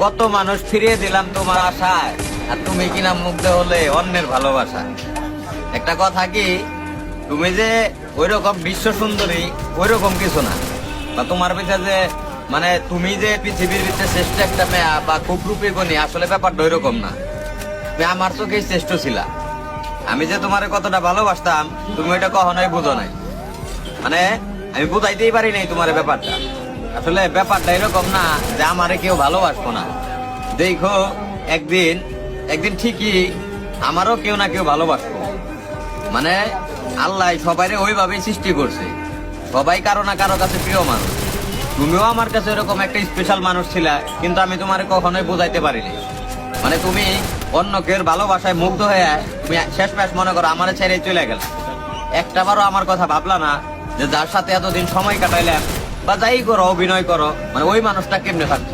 কত মানুষ ফিরিয়ে দিলাম তোমার আশায়, আর তুমি কিনা মুগ্ধ হলে অন্যের ভালোবাসা। একটা কথা কি, তুমি যে ওইরকম বিশ্ব সুন্দরী ওইরকম কিছু না, বা তোমার পিছে যে মানে তুমি যে পৃথিবীর ভিতরে শ্রেষ্ঠ একটা মেয়া বা খুব রূপী গুণী, আসলে ব্যাপারটা ওইরকম না। তুমি আমার চোখেই শ্রেষ্ঠ ছিলা। আমি যে তোমার কতটা ভালোবাসতাম তুমি ওইটা কখনোই বুঝো নাই। মানে আমি বুঝাইতেই পারি নাই তোমার ব্যাপারটা। আসলে ব্যাপারটা এরকম না যে আমারে কেউ ভালোবাসবো না। দেখো একদিন একদিন ঠিকই আমারও কেউ না কেউ ভালোবাসবো। মানে আল্লাহ সবাইরে ওইভাবেই সৃষ্টি করছে, সবাই কারো না কারো কাছে প্রিয় মানুষ। তুমিও আমার কাছে এরকম একটা স্পেশাল মানুষ ছিলা, কিন্তু আমি তোমারে কখনোই বুঝাইতে পারিনি। মানে তুমি অন্য কেউ ভালোবাসায় মুগ্ধ হয়ে তুমি শেষ ম্যাচ মনে করো আমারে ছেড়ে চলে গেল। একটাবারও আমার কথা ভাবলা না যে যার সাথে এতদিন সময় কাটাইলাম বা যাই করো অভিনয় করো, মানে ওই মানুষটা কেমনে থাকতো।